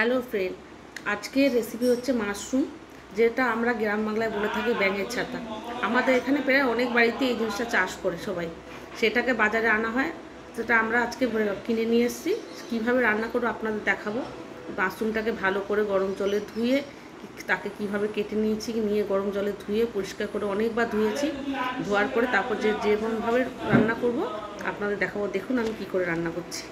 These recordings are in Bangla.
হ্যালো ফ্রেন্ড, আজকের রেসিপি হচ্ছে মাশরুম, যেটা আমরা গ্রাম বাংলায় বলে থাকি ব্যাঙের ছাতা। আমাদের এখানে প্রায় অনেক বাড়িতে এই জিনিসটা চাষ করে সবাই, সেটাকে বাজারে আনা হয়। সেটা আমরা আজকে কিনে নিয়ে এসেছি। কীভাবে রান্না করবো আপনাদের দেখাবো। মাশরুমটাকে ভালো করে গরম জলে ধুয়ে তাকে কিভাবে কেটে নিয়েছি, নিয়ে গরম জলে ধুয়ে পরিষ্কার করে অনেকবার ধুয়েছি। ধোয়ার পরে তারপর যেমনভাবে রান্না করব আপনাদের দেখাবো। দেখুন আমি কি করে রান্না করছি।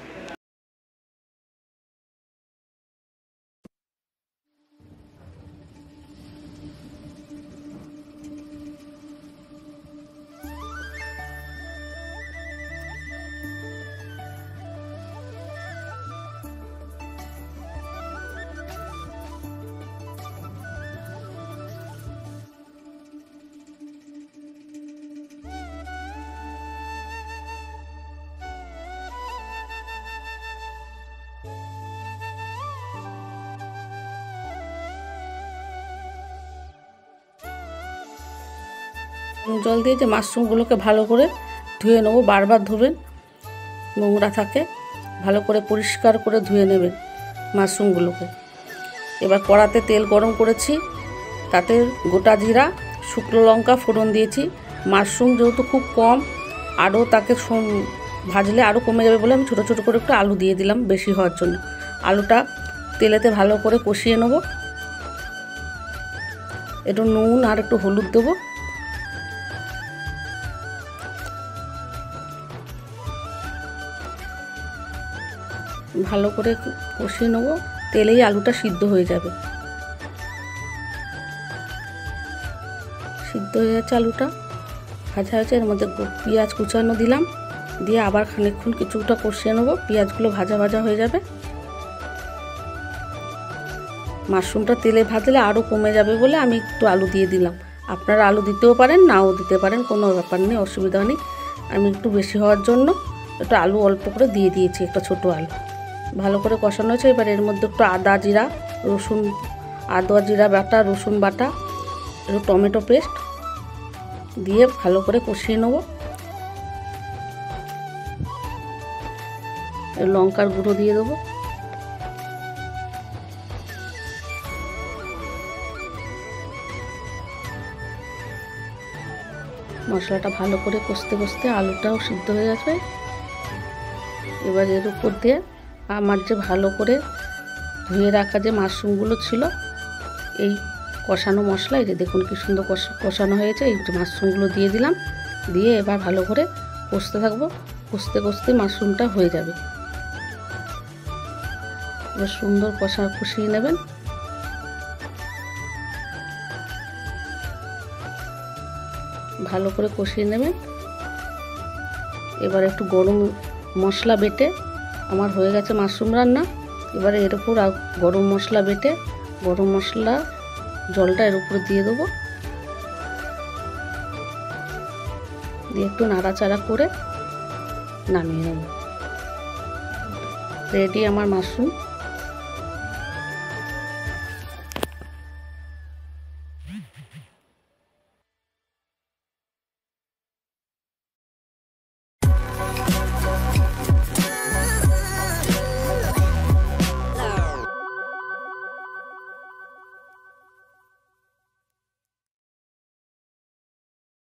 জল দিয়ে যে মাশরুমগুলোকে ভালো করে ধুয়ে নেবো। বারবার ধুবেন, নোংরা থাকে, ভালো করে পরিষ্কার করে ধুয়ে নেবেন মাশরুমগুলোকে। এবার কড়াতে তেল গরম করেছি, তাতে গোটা জিরা, শুকনো লঙ্কা ফোড়ন দিয়েছি। মাশরুম যেহেতু খুব কম, আরও তাকে ভাজলে আরও কমে যাবে বলে আমি ছোটো ছোটো করে একটু আলু দিয়ে দিলাম বেশি হওয়ার জন্য। আলুটা তেলেতে ভালো করে কষিয়ে নেব। একটু নুন আর একটু হলুদ দেবো। ভালো করে কষিয়ে নেবো, তেলেই আলুটা সিদ্ধ হয়ে যাবে। সিদ্ধ হয়ে যাচ্ছে আলুটা, ভাজা হয়েছে। এর মধ্যে পেঁয়াজ কুচানো দিলাম, দিয়ে আবার খানিকক্ষণ কিছুটা কষিয়ে নেবো। পেঁয়াজগুলো ভাজা ভাজা হয়ে যাবে। মাশরুমটা তেলে ভাজলে আরও কমে যাবে বলে আমি একটু আলু দিয়ে দিলাম। আপনারা আলু দিতেও পারেন, নাও দিতে পারেন, কোনো ব্যাপার নেই, অসুবিধা নেই। আমি একটু বেশি হওয়ার জন্য একটু আলু অল্প করে দিয়ে দিয়েছি, একটা ছোটো আলু। ভালো করে কষানো হয়েছে। এবার এর মধ্যে একটু আদা জিরা বাটা, রসুন বাটা, একটু টমেটো পেস্ট দিয়ে ভালো করে কষিয়ে নেব। লঙ্কার গুঁড়ো দিয়ে দেবো। মশলাটা ভালো করে কষতে কষতে আলুটাও সিদ্ধ হয়ে যাবে। এবার এর উপর দিয়ে আমার যে ভালো করে ধুয়ে রাখা যে মাশরুমগুলো ছিল, এই কষানো মশলা, এই যে দেখুন কি সুন্দর কষানো হয়েছে। এই যে মাশরুমগুলো দিয়ে দিলাম, দিয়ে এবার ভালো করে কষতে থাকবো। কষতে কষতে মাশরুমটা হয়ে যাবে। এবার সুন্দর কষিয়ে নেবেন। ভালো করে কষিয়ে নেবেন। এবার একটু গরম মশলা বেটে, আমার হয়ে গেছে মাশরুম রান্না। এবারে এর উপর গরম মশলা বেটে, গরম মশলা জলটা এর উপরে দিয়ে দেবো, দিয়ে একটু নাড়াচাড়া করে নামিয়ে নেব। রেডি আমার মাশরুম।